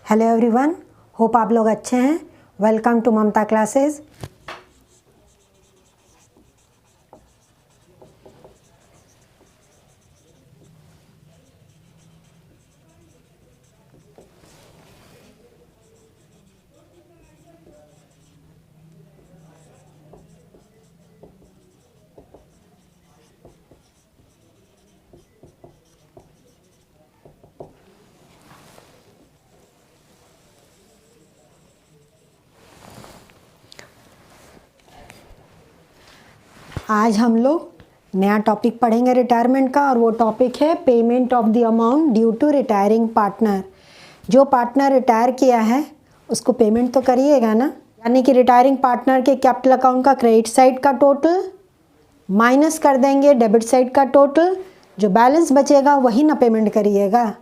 Hello everyone, hope आप लोग अच्छे हैं। Welcome to Mamta classes. आज हम लोग नया टॉपिक पढ़ेंगे रिटायरमेंट का, और वो टॉपिक है payment of the amount due to retiring partner. जो पार्टनर रिटायर किया है उसको पेमेंट तो करिएगा ना। यानी कि रिटायरिंग पार्टनर के कैपिटल अकाउंट का क्रेडिट साइड का टोटल माइनस कर देंगे डेबिट साइड का टोटल, जो बैलेंस बचेगा वही ना पेमेंट करिएगा।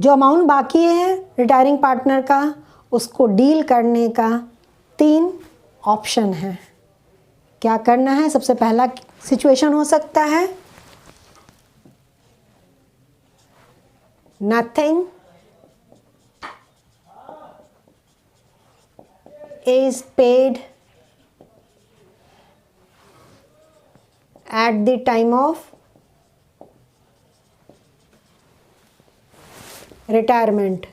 जो अमाउंट बाकी है रिटायरिंग पार्टनर का, उसको डील करने का 3 ऑप्शन है। क्या करना है? सबसे पहला सिचुएशन हो सकता है nothing is paid at the time of retirement.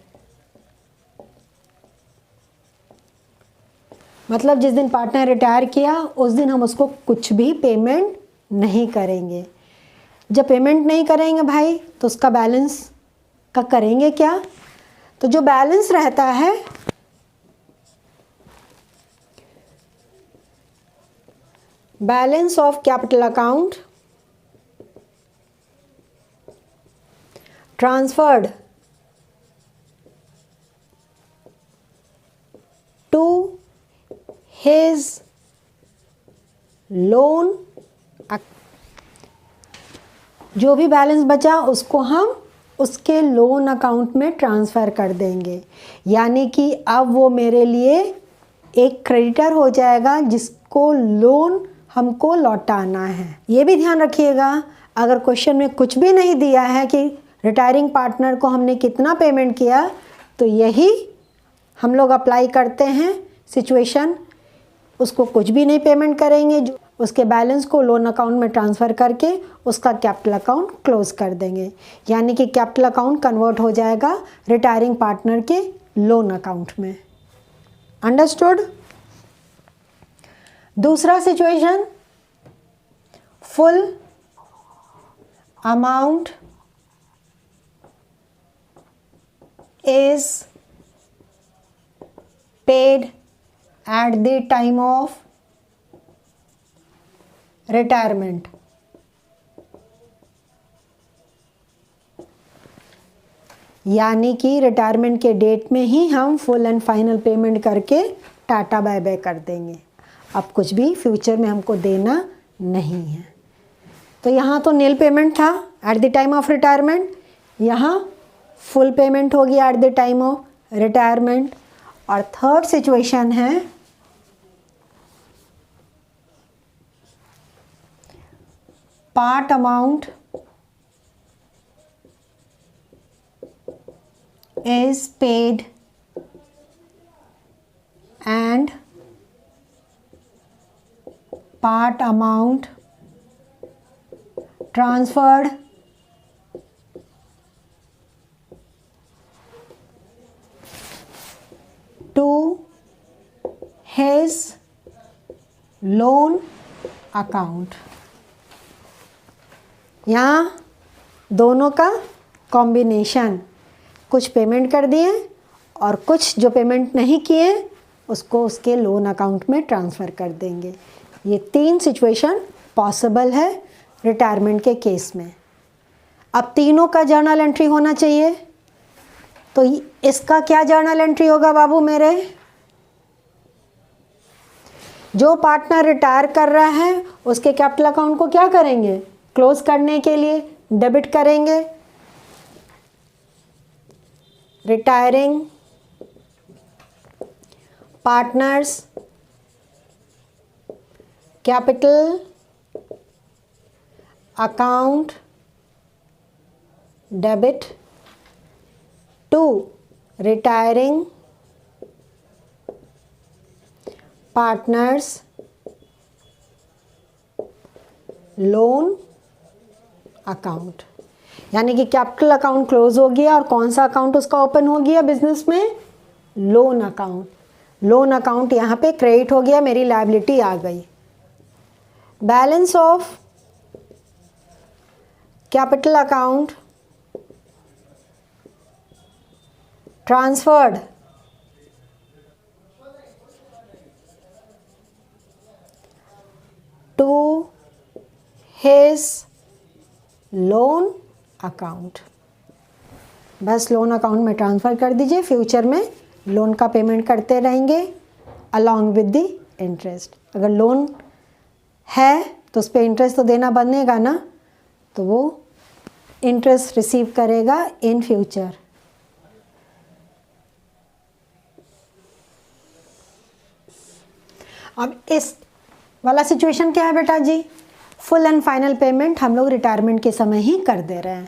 मतलब जिस दिन पार्टनर रिटायर किया उस दिन हम उसको कुछ भी पेमेंट नहीं करेंगे। जब पेमेंट नहीं करेंगे भाई तो उसका बैलेंस का करेंगे क्या? तो जो बैलेंस रहता है balance of capital account transferred to his loan, जो भी बैलेंस बचा उसको हम उसके लोन अकाउंट में ट्रांसफ़र कर देंगे। यानी कि अब वो मेरे लिए एक क्रेडिटर हो जाएगा जिसको लोन हमको लौटाना है। ये भी ध्यान रखिएगा, अगर क्वेश्चन में कुछ भी नहीं दिया है कि रिटायरिंग पार्टनर को हमने कितना पेमेंट किया, तो यही हम लोग अप्लाई करते हैं सिचुएशन। उसको कुछ भी नहीं पेमेंट करेंगे, जो उसके बैलेंस को लोन अकाउंट में ट्रांसफ़र करके उसका कैपिटल अकाउंट क्लोज कर देंगे। यानी कि कैपिटल अकाउंट कन्वर्ट हो जाएगा रिटायरिंग पार्टनर के लोन अकाउंट में। अंडरस्टूड? दूसरा situation, full amount is paid at the time of retirement। यानी कि रिटायरमेंट के डेट में ही हम फुल एंड फाइनल पेमेंट करके टाटा बाय बाय कर देंगे। अब कुछ भी फ्यूचर में हमको देना नहीं है। तो यहाँ तो नील पेमेंट था at the time of retirement, यहाँ फुल पेमेंट होगी at the time of retirement. और थर्ड सिचुएशन है part amount is paid and part amount transferred to his loan account। यहाँ दोनों का कॉम्बिनेशन, कुछ पेमेंट कर दिए और कुछ जो पेमेंट नहीं किए उसको उसके लोन अकाउंट में ट्रांसफ़र कर देंगे। ये 3 सिचुएशन पॉसिबल है रिटायरमेंट के केस में। अब तीनों का जर्नल एंट्री होना चाहिए। तो इसका क्या जर्नल एंट्री होगा बाबू मेरे? जो पार्टनर रिटायर कर रहा है उसके कैपिटल अकाउंट को क्या करेंगे? क्लोज करने के लिए डेबिट करेंगे। Retiring partners capital account debit to retiring partners loan account. यानी कि कैपिटल अकाउंट क्लोज हो गया और कौन सा अकाउंट उसका ओपन हो गया बिजनेस में? Loan account. लोन अकाउंट यहाँ पे क्रेडिट हो गया, मेरी लायबिलिटी आ गई। Balance of capital account transferred to his loan account. बस लोन अकाउंट में ट्रांसफ़र कर दीजिए, फ्यूचर में लोन का पेमेंट करते रहेंगे अलॉन्ग विद द इंटरेस्ट। अगर लोन है तो उस पर इंटरेस्ट तो देना बनेगा ना, तो वो इंटरेस्ट रिसीव करेगा इन फ्यूचर। अब इस वाला सिचुएशन क्या है बेटा जी? फुल एंड फाइनल पेमेंट हम लोग रिटायरमेंट के समय ही कर दे रहे हैं।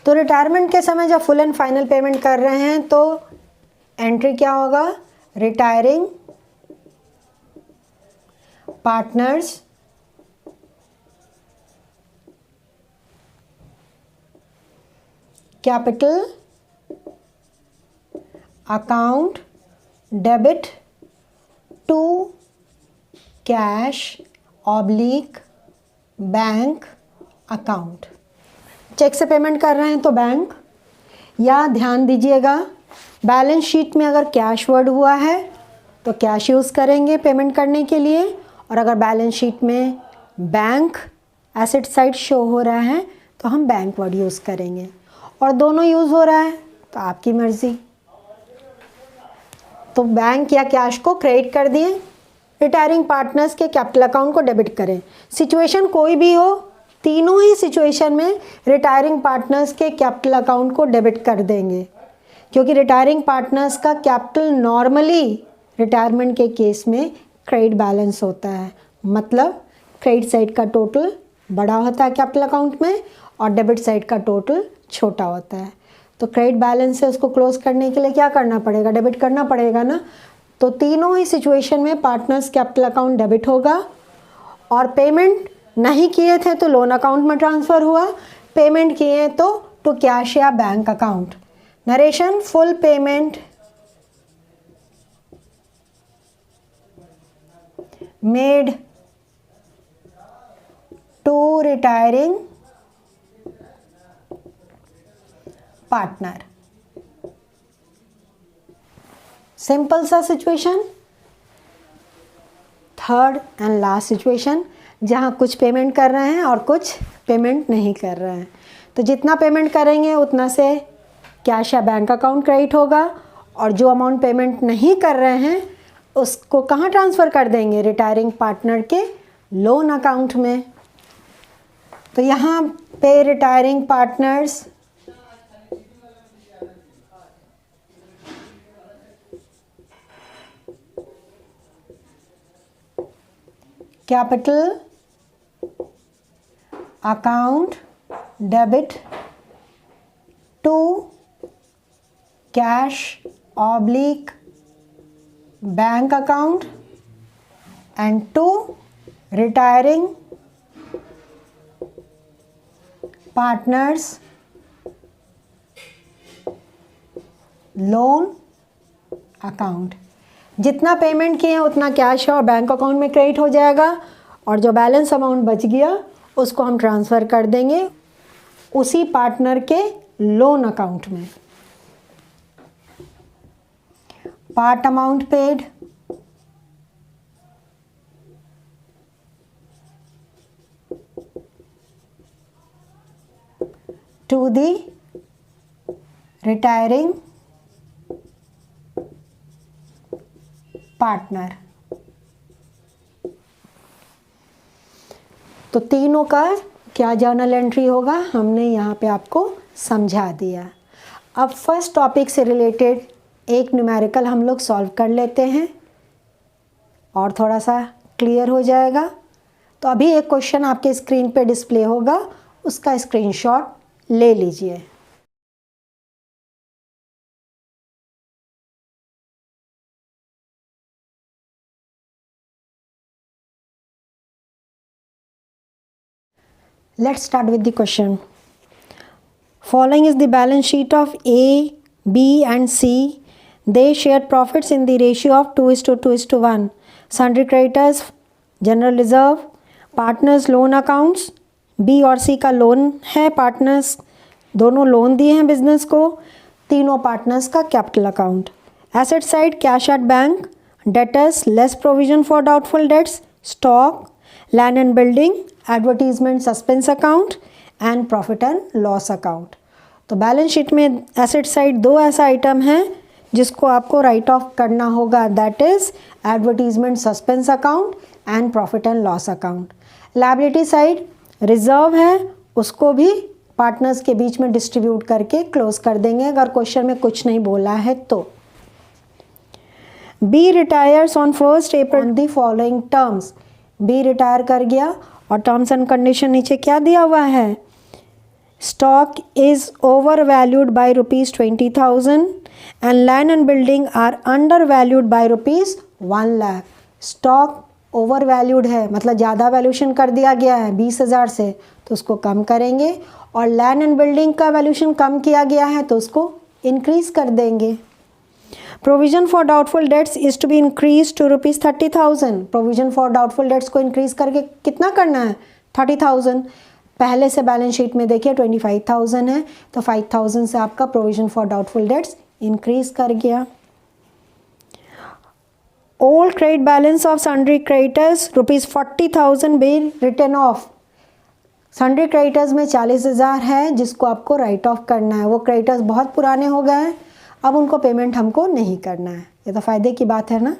तो रिटायरमेंट के समय जब फुल एंड फाइनल पेमेंट कर रहे हैं तो एंट्री क्या होगा? Retiring partners capital account debit to cash oblique bank account. Cheque से पेमेंट कर रहे हैं तो बैंक, या ध्यान दीजिएगा बैलेंस शीट में अगर कैश वर्ड हुआ है तो कैश यूज़ करेंगे पेमेंट करने के लिए, और अगर बैलेंस शीट में बैंक एसेट साइड शो हो रहा है तो हम बैंक वर्ड यूज़ करेंगे, और दोनों यूज़ हो रहा है तो आपकी मर्ज़ी। तो बैंक या कैश को क्रेडिट कर दिए, रिटायरिंग पार्टनर्स के कैपिटल अकाउंट को डेबिट करें। सिचुएशन कोई भी हो, तीनों ही सिचुएशन में रिटायरिंग पार्टनर्स के कैपिटल अकाउंट को डेबिट कर देंगे, क्योंकि रिटायरिंग पार्टनर्स का कैपिटल नॉर्मली रिटायरमेंट के केस में क्रेडिट बैलेंस होता है। मतलब क्रेडिट साइड का टोटल बड़ा होता है कैपिटल अकाउंट में और डेबिट साइड का टोटल छोटा होता है। तो क्रेडिट बैलेंस से उसको क्लोज करने के लिए क्या करना पड़ेगा? डेबिट करना पड़ेगा ना। तो तीनों ही सिचुएशन में पार्टनर्स कैपिटल अकाउंट डेबिट होगा, और पेमेंट नहीं किए थे तो लोन अकाउंट में ट्रांसफ़र हुआ, पेमेंट किए तो टू कैश या bank account. Narration full payment made to retiring partner. Simple सा situation. Third and last situation जहाँ कुछ पेमेंट कर रहे हैं और कुछ पेमेंट नहीं कर रहे हैं। तो जितना पेमेंट करेंगे उतना से कैश या बैंक अकाउंट क्रेडिट होगा, और जो अमाउंट पेमेंट नहीं कर रहे हैं उसको कहाँ ट्रांसफ़र कर देंगे? रिटायरिंग पार्टनर के लोन अकाउंट में। तो यहाँ पे retiring partners capital account debit to cash oblique bank account and to retiring partners loan account. जितना पेमेंट किए हैं उतना कैश और बैंक अकाउंट में क्रेडिट हो जाएगा, और जो बैलेंस अमाउंट बच गया उसको हम ट्रांसफ़र कर देंगे उसी पार्टनर के लोन अकाउंट में। Part amount paid to the retiring partner. तो तीनों का क्या जर्नल एंट्री होगा हमने यहाँ पे आपको समझा दिया। अब फर्स्ट टॉपिक से रिलेटेड एक न्यूमेरिकल हम लोग सॉल्व कर लेते हैं और थोड़ा सा क्लियर हो जाएगा। तो अभी एक क्वेश्चन आपके स्क्रीन पे डिस्प्ले होगा, उसका स्क्रीनशॉट ले लीजिए। Let's start with the question. Following is the balance sheet of A, B and C. They shared profits in the ratio of 2:2:1. Sundry creditors, general reserve, partners loan accounts. B और C का loan है, partners दोनों loan दिए हैं business को, तीनों partners का capital account. Asset side cash at bank, debtors less provision for doubtful dates, stock, land and building, advertisement suspense account and profit and loss account. तो balance sheet में asset side दो ऐसा item है जिसको आपको right of करना होगा, that is advertisement suspense account and profit and loss account. Liability side reserve है, उसको भी पार्टनर्स के बीच में डिस्ट्रीब्यूट करके क्लोज कर देंगे अगर क्वेश्चन में कुछ नहीं बोला है तो। B retires on 1 April the following terms. B retire कर गया और टर्म्स एंड कंडीशन नीचे क्या दिया हुआ है, stock is over valued by ₹20,000 and land and building are under valued by ₹1 lakh. Stock over valued है मतलब ज़्यादा वैल्यूशन कर दिया गया है 20,000 से, तो उसको कम करेंगे, और लैंड एंड बिल्डिंग का वैल्यूशन कम किया गया है तो उसको इंक्रीज कर देंगे। Provision for doubtful debts is to be increase to ₹30,000। Provision for doubtful debts को इंक्रीज करके कितना करना है, 30,000। पहले से बैलेंस शीट में देखिए 25,000 है, तो 5,000 से आपका provision for doubtful debts increase कर गया। Old credit balance of sundry creditors ₹40,000 be written off. Sundry creditors में 40,000 है जिसको आपको राइट ऑफ करना है। वो क्रेडिटर्स बहुत पुराने हो गए हैं, अब उनको पेमेंट हमको नहीं करना है। ये तो फ़ायदे की बात है ना।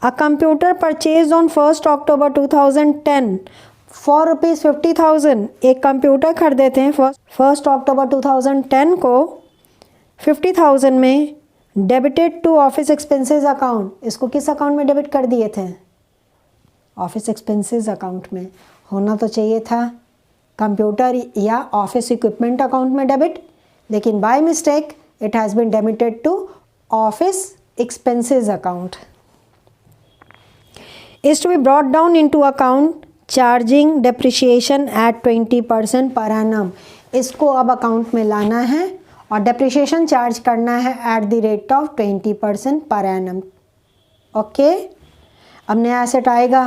A computer purchase on 1 October 2010 for ₹50,000। एक कंप्यूटर खरीदे थे 1 अक्टूबर 2010 को 50,000 में, debited to office expenses account. इसको किस अकाउंट में डेबिट कर दिए थे, ऑफिस एक्सपेंसेस अकाउंट में। होना तो चाहिए था कंप्यूटर या ऑफिस इक्विपमेंट अकाउंट में डेबिट, लेकिन by mistake it has been debited to office expenses account. Is to be brought down into account charging depreciation at 20% per annum. इसको अब अकाउंट में लाना है और डेप्रिसिएशन चार्ज करना है at the rate of 20% per annum. Okay, अब नया एसेट आएगा।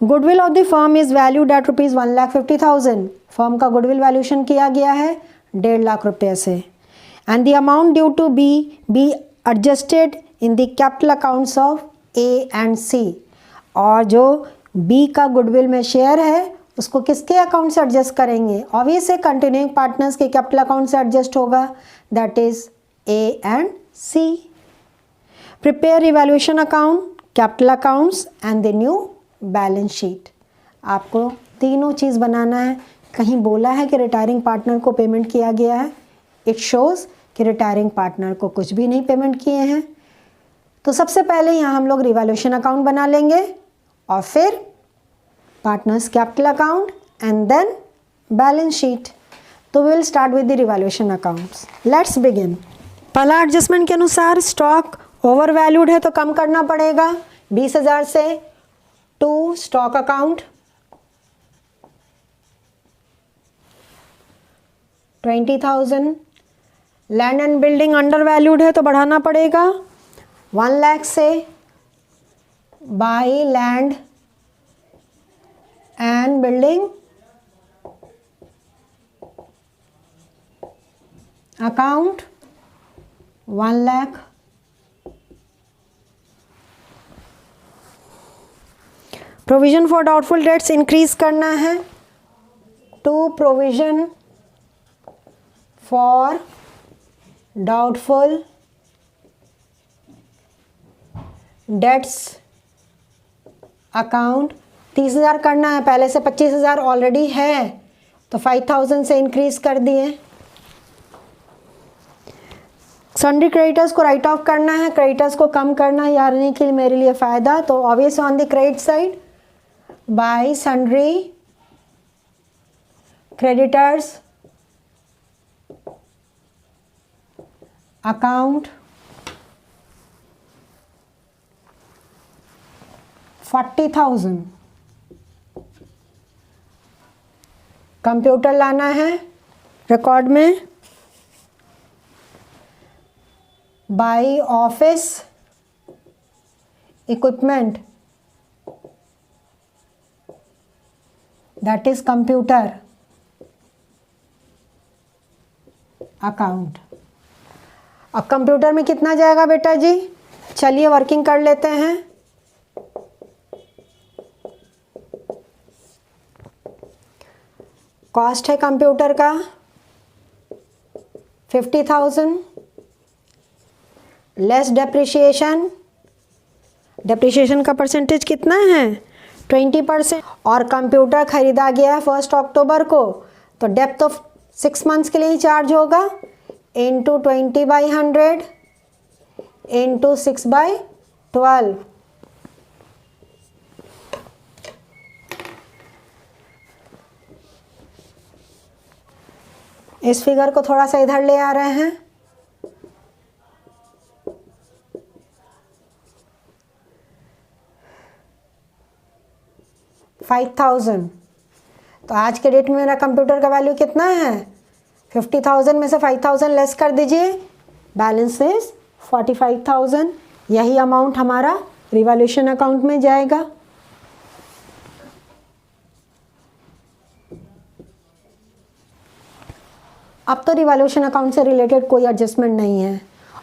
Goodwill of the firm is valued at ₹1,50,000। Firm का गुडविल वैल्यूशन किया गया है 1.5 लाख रुपये से। And the amount due to B be adjusted in the capital accounts of A and C। और जो B का गुडविल में शेयर है उसको किसके अकाउंट से एडजस्ट करेंगे, ऑब्वियस है कंटिन्यूइंग पार्टनर्स के कैपिटल अकाउंट से एडजस्ट होगा, that is A and C। Prepare evaluation account, capital accounts and the new balance sheet. आपको तीनों चीज़ बनाना है। कहीं बोला है कि रिटायरिंग पार्टनर को पेमेंट किया गया है, इट शोज़ कि रिटायरिंग पार्टनर को कुछ भी नहीं पेमेंट किए हैं। तो सबसे पहले यहाँ हम लोग रिवैल्यूएशन अकाउंट बना लेंगे और फिर partners capital account and then balance sheet. तो we will start with the revaluation accounts. Let's begin. पहला एडजस्टमेंट के अनुसार स्टॉक ओवर वैल्यूड है तो कम करना पड़ेगा 20,000 से to stock account, 20,000। Land and building under valued है तो बढ़ाना पड़ेगा 1 लाख से by land and building account 1 lakh. Provision for doubtful debts increase करना है to provision for doubtful debts account 30,000 करना है, पहले से 25,000 ऑलरेडी है तो 5,000 से इंक्रीज कर दिए। सन्ड्री क्रेडिटर्स को राइट ऑफ करना है, क्रेडिटर्स को कम करना है, यानी कि मेरे लिए फ़ायदा। तो obvious on the credit side by sundry creditors account 40,000। Computer लाना है रिकॉर्ड में। By office equipment, that is computer account. अब कंप्यूटर में कितना जाएगा बेटा जी? चलिए वर्किंग कर लेते हैं। कॉस्ट है कंप्यूटर का 50,000 लेस डेप्रिसिएशन। डेप्रिसिएशन का परसेंटेज कितना है? 20%। और कंप्यूटर खरीदा गया है 1 अक्टूबर को, तो डेप्थ ऑफ 6 मंथ्स के लिए ही चार्ज होगा। Into 20/100 into 6/12। इस फिगर को थोड़ा सा इधर ले आ रहे हैं। $5,000। तो आज के डेट में मेरा कंप्यूटर का वैल्यू कितना है? 50,000 में से 5,000 लेस कर दीजिए, बैलेंस इज 45,000। यही अमाउंट हमारा रिवॉल्यूशन अकाउंट में जाएगा। अब तो रिवॉल्यूशन अकाउंट से रिलेटेड कोई एडजस्टमेंट नहीं है।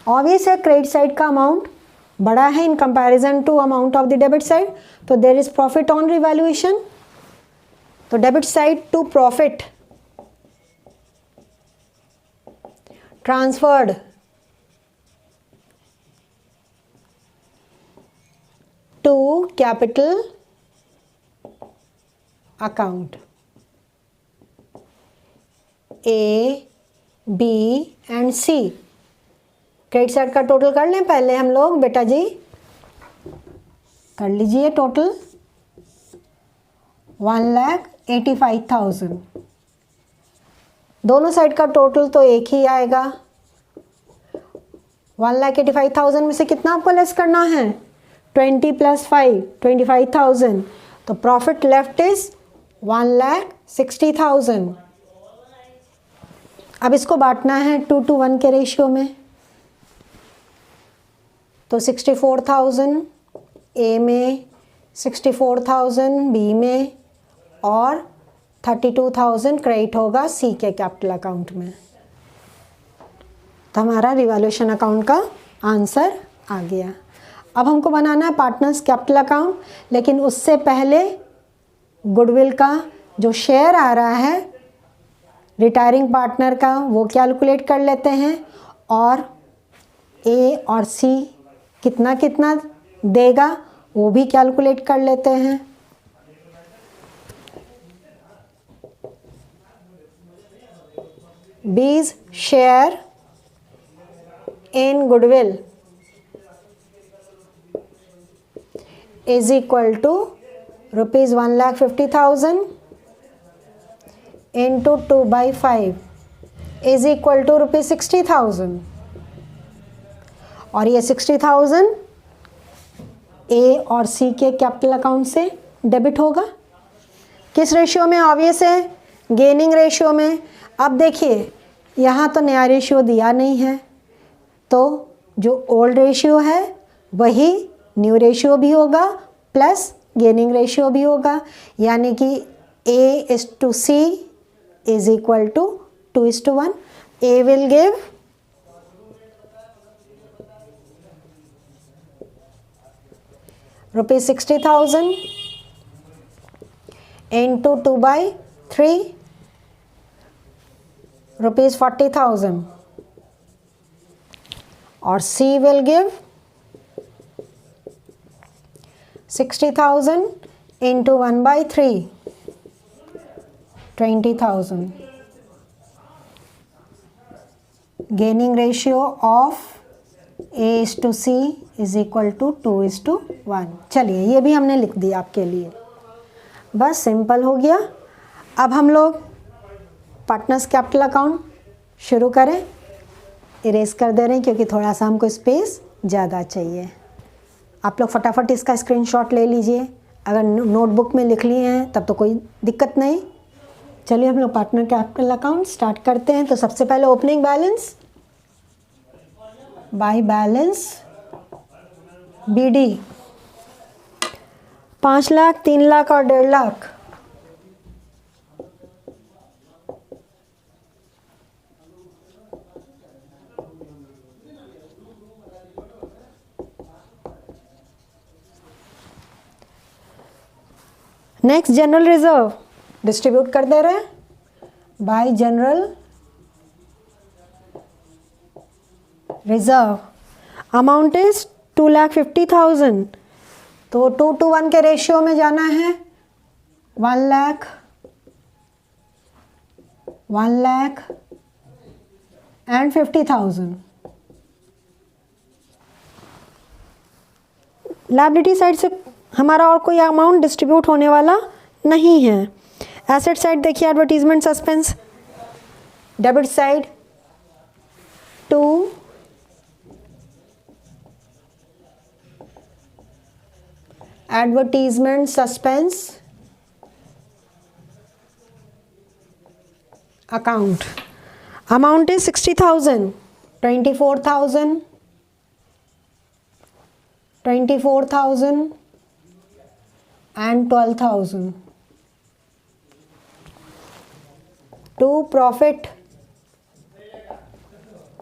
ऑब्वियस है क्रेडिट साइड का अमाउंट बड़ा है in comparison to amount of the debit side, तो there is profit on revaluation. तो debit side to profit transferred to capital account. A, B and C credit side का total कर लें पहले हम लोग। बेटा जी कर लीजिए टोटल 1,85,000। दोनों साइड का टोटल तो एक ही आएगा। 1,85,000 में से कितना आपको लेस करना है? 20 + 5 25,000। तो प्रॉफिट लेफ्ट इज 1,60,000। अब इसको बांटना है 2:1 के रेशियो में। तो 64,000 ए में, 64,000 बी में और 32,000 क्रेडिट होगा सी के कैपिटल अकाउंट में। तो हमारा रिवॉल्यूशन अकाउंट का आंसर आ गया। अब हमको बनाना है पार्टनर्स कैपिटल अकाउंट, लेकिन उससे पहले गुडविल का जो शेयर आ रहा है रिटायरिंग पार्टनर का वो कैलकुलेट कर लेते हैं, और ए और सी कितना कितना देगा वो भी कैलकुलेट कर लेते हैं। B's share in goodwill is equal to ₹1,50,000 into 2/5 is equal to ₹60,000। और ये 60,000 ए और सी के कैपिटल अकाउंट से डेबिट होगा। किस रेशियो में? ऑब्वियस है गेनिंग रेशियो में। अब देखिए यहाँ तो नया रेशियो दिया नहीं है, तो जो ओल्ड रेशियो है वही न्यू रेशियो भी होगा प्लस गेनिंग रेशियो भी होगा, यानी कि A/C is equal to 2:1। A will give ₹60,000 into 2/3 ₹40,000, और C will give 60,000 into 1/3 20,000. Gaining ratio of A/C is equal to 2:1। चलिए ये भी हमने लिख दिया आपके लिए। बस सिंपल हो गया। अब हम लोग पार्टनर्स कैपिटल अकाउंट शुरू करें। इरेज कर दे रहे हैं क्योंकि थोड़ा सा हमको स्पेस ज़्यादा चाहिए। आप लोग फटाफट इसका स्क्रीनशॉट ले लीजिए। अगर नोटबुक में लिख लिए हैं तब तो कोई दिक्कत नहीं। चलिए हम लोग पार्टनर कैपिटल अकाउंट स्टार्ट करते हैं। तो सबसे पहले opening balance by balance BD 5 lakh, 3 lakh और 1.5 lakh. Next general reserve distribute कर दे रहे हैं by general reserve. Amount is 2,50,000। तो 2:1 के रेशियो में जाना है। 1 lakh, 1 lakh and 50,000। Liability side से हमारा और कोई अमाउंट डिस्ट्रीब्यूट होने वाला नहीं है। एसेट साइड देखिए, advertisement suspense. Debit side 2, advertisement suspense account. Amount is 60,000, 24,000, 24,000 and 12,000 to profit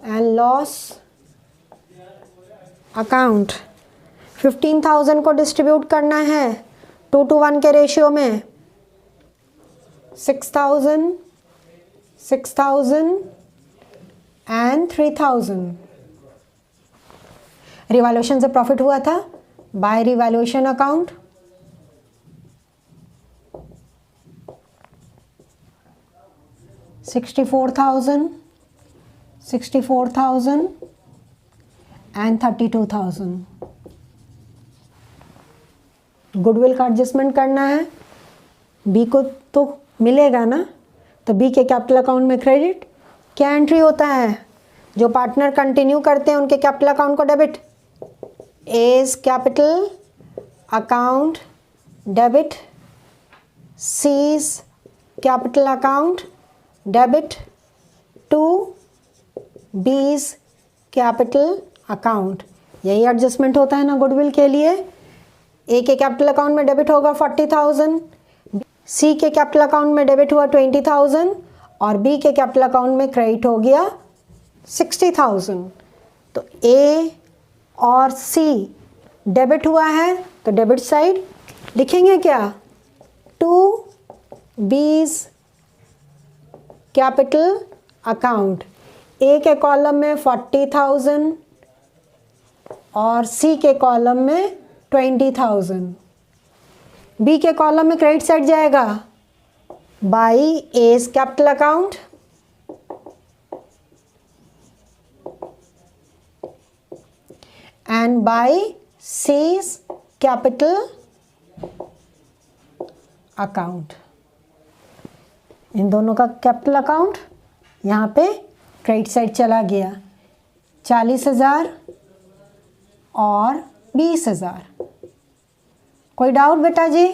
and loss account। 15,000 को डिस्ट्रीब्यूट करना है 2:1 के रेशियो में। 6,000, 6,000 and 3,000। रिवैल्यूएशन से प्रॉफिट हुआ था by revaluation account. 64,000, 64,000 and 32,000। Goodwill का एडजस्टमेंट करना है। बी को तो मिलेगा ना, तो बी के कैपिटल अकाउंट में क्रेडिट। क्या एंट्री होता है? जो पार्टनर कंटिन्यू करते हैं उनके कैपिटल अकाउंट को debit. A's capital account debit, C's capital account debit to B's capital account. यही एडजस्टमेंट होता है ना गुडविल के लिए। ए के कैपिटल अकाउंट में डेबिट होगा 40,000, सी के कैपिटल अकाउंट में डेबिट हुआ 20,000 और बी के कैपिटल अकाउंट में क्रेडिट हो गया 60,000। तो ए और सी डेबिट हुआ है तो डेबिट साइड लिखेंगे क्या? To B's capital account. ए के कॉलम में 40,000 और सी के कॉलम में 20,000। बी के कॉलम में क्रेडिट साइड जाएगा by A's capital account and by C's capital account. इन दोनों का कैपिटल अकाउंट यहाँ पे क्रेडिट साइड चला गया। 40,000 और 20,000। कोई डाउट बेटा जी?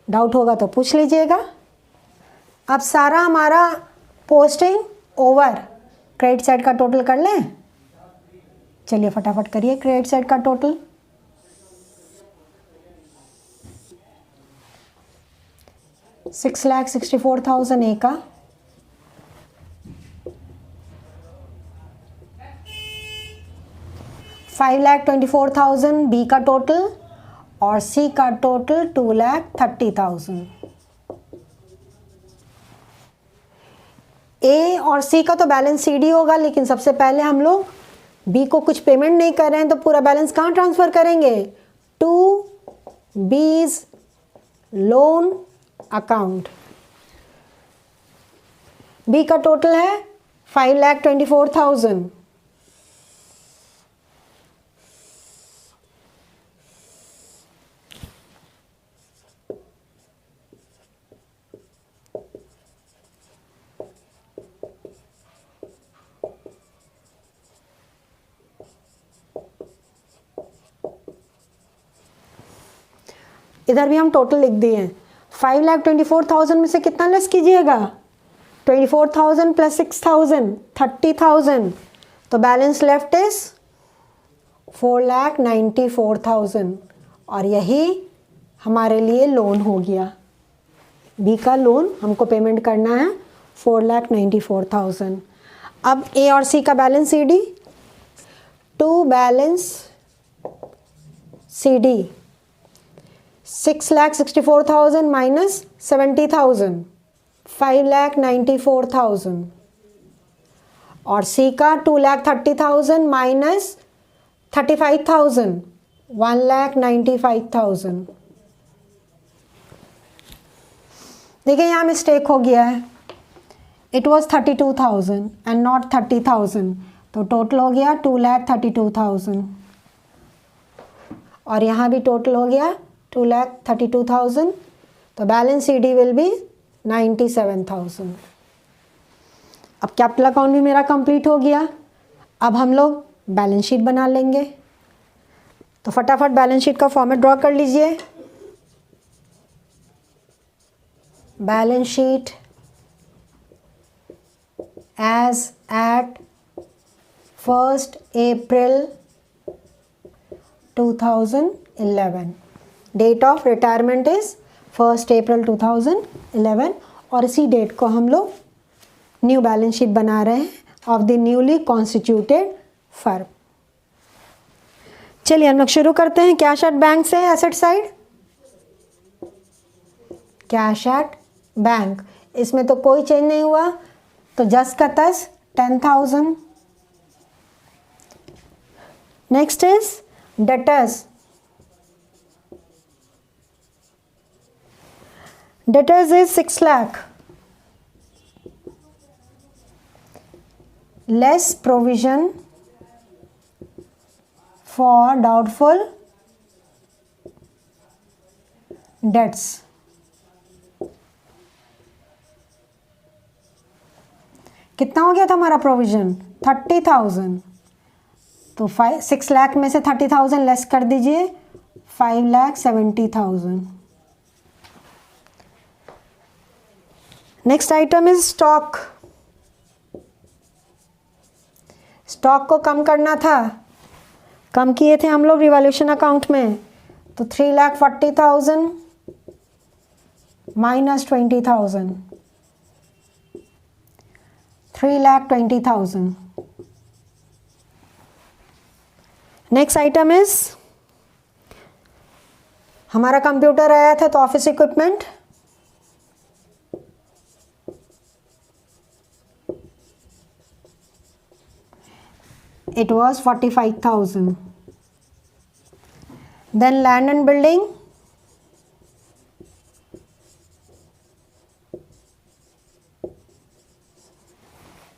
डाउट होगा तो पूछ लीजिएगा। अब सारा हमारा पोस्टिंग ओवर। क्रेडिट साइड का टोटल कर लें। चलिए फटाफट करिए क्रेडिट साइड का टोटल। $6,64,000 ए का, $5,24,000 बी का टोटल और सी का टोटल 2,30,000। ए और सी का तो बैलेंस सीडी होगा, लेकिन सबसे पहले हम लोग बी को कुछ पेमेंट नहीं कर रहे हैं तो पूरा बैलेंस कहाँ ट्रांसफ़र करेंगे? टू बीज लोन अकाउंट। बी का टोटल है 5,24,000। इधर भी हम टोटल लिख दिए हैं। 5,24,000 में से कितना लेस कीजिएगा? 24,000 प्लस 6,000, 30,000। तो बैलेंस लेफ्ट इज 4,94,000 और यही हमारे लिए लोन हो गया। बी का लोन हमको पेमेंट करना है 4,94,000। अब ए और सी का balance C D. To balance C D 6,64,000 minus 70,000, 5,94,000 और सी का 2,30,000 माइनस 35,000, 1,95,000। देखिए यहाँ मिस्टेक हो गया है, इट वॉज 32,000 एंड नॉट 30,000, तो टोटल हो गया 2,32,000 और यहाँ भी टोटल हो गया 2,32,000, तो balance C D will be 97,000। अब कैपिटल अकाउंट भी मेरा कंप्लीट हो गया। अब हम लोग बैलेंस शीट बना लेंगे, तो फटाफट बैलेंस शीट का फॉर्मेट ड्रॉ कर लीजिए। Balance sheet as at 1st April 2011, date of retirement is 1st April 2011 और इसी डेट को हम लोग न्यू बैलेंस शीट बना रहे हैं of the newly constituted firm. चलिए हम लोग शुरू करते हैं कैश एट बैंक से। Asset side cash at bank, इसमें तो कोई चेंज नहीं हुआ, तो जस का तस 10,000। Next is debtors. Debtors is 6 lakh less provision for doubtful dates. कितना हो गया था हमारा प्रोविजन? 30,000, तो 6 लाख में से 30,000 लेस कर दीजिए, 5,70,000। Next item is stock. Stock को कम करना था, कम किए थे हम लोग रिवॉल्यूशन अकाउंट में, तो 3,40,000 माइनस 20,000, 3,20,000। नेक्स्ट आइटम इज हमारा कंप्यूटर आया था, तो office equipment it was 45,000. Then land and building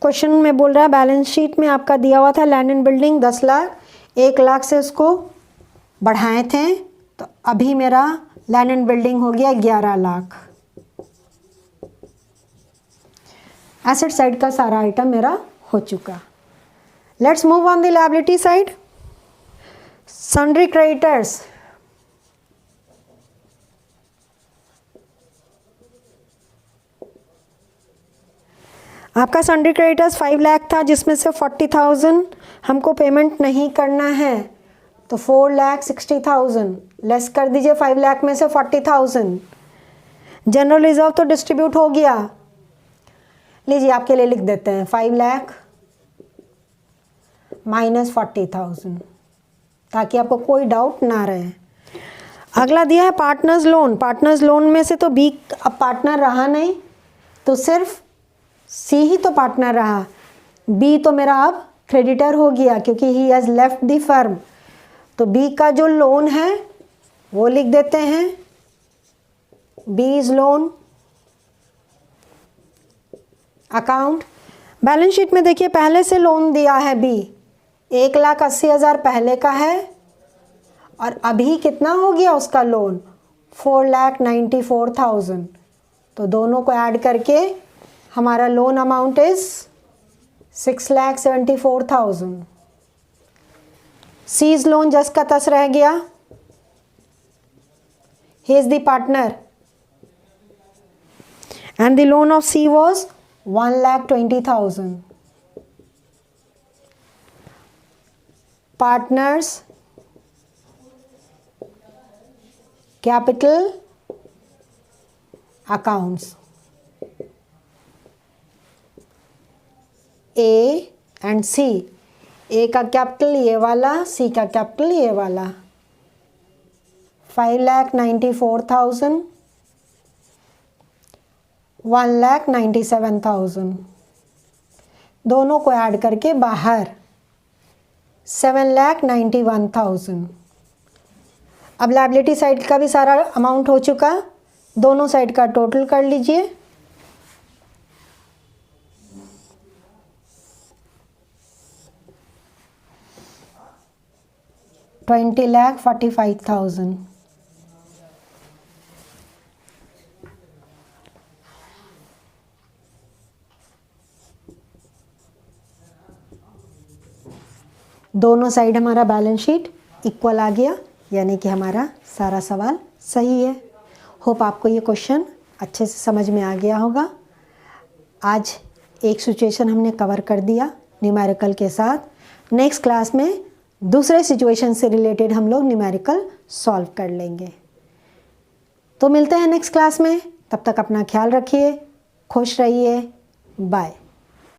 question में बोल रहा है बैलेंस शीट में आपका दिया हुआ था land and building 10 lakh, 1 lakh से उसको बढ़ाए थे, तो अभी मेरा लैंड एंड बिल्डिंग हो गया 11 लाख। एसेट साइड का सारा आइटम मेरा हो चुका। Let's move on the liability side. Sundry creditors. आपका सन्ड्री क्रेडिटर्स 5 लाख था, जिसमें से 40,000 हमको पेमेंट नहीं करना है, तो 4,60,000 लेस कर दीजिए 5 लाख में से 40,000। जनरल रिजर्व तो डिस्ट्रीब्यूट हो गया, लीजिए आपके लिए लिख देते हैं 5 लाख माइनस 40,000, ताकि आपको कोई डाउट ना रहे। अगला दिया है पार्टनर्स लोन। पार्टनर्स लोन में से तो बी अब पार्टनर रहा नहीं, तो सिर्फ सी ही तो पार्टनर रहा, बी तो मेरा अब क्रेडिटर हो गया क्योंकि he has left the firm. तो बी का जो लोन है वो लिख देते हैं, बीज लोन अकाउंट। बैलेंस शीट में देखिए पहले से लोन दिया है बी, 1,80,000 पहले का है और अभी कितना हो गया उसका लोन 4,94,000, तो दोनों को ऐड करके हमारा loan amount is 6,74,000। C's loan जस का तस रह गया he is the partner, and the loan of C was 1,20,000. Partners capital accounts A and C. A का कैपिटल ये वाला, C का कैपिटल ये वाला. 5,94,000, 1,97,000. दोनों को ऐड करके बाहर 7,91,000. अब लायबिलिटी साइड का भी सारा अमाउंट हो चुका, दोनों साइड का टोटल कर लीजिए. $20,45,000. दोनों साइड हमारा बैलेंस शीट इक्वल आ गया, यानी कि हमारा सारा सवाल सही है. होप आपको ये क्वेश्चन अच्छे से समझ में आ गया होगा. आज एक सिचुएशन हमने कवर कर दिया न्यूमेरिकल के साथ. नेक्स्ट क्लास में दूसरे सिचुएशन से रिलेटेड हम लोग न्यूमेरिकल सॉल्व कर लेंगे. तो मिलते हैं नेक्स्ट क्लास में. तब तक अपना ख्याल रखिए, खुश रहिए. बाय.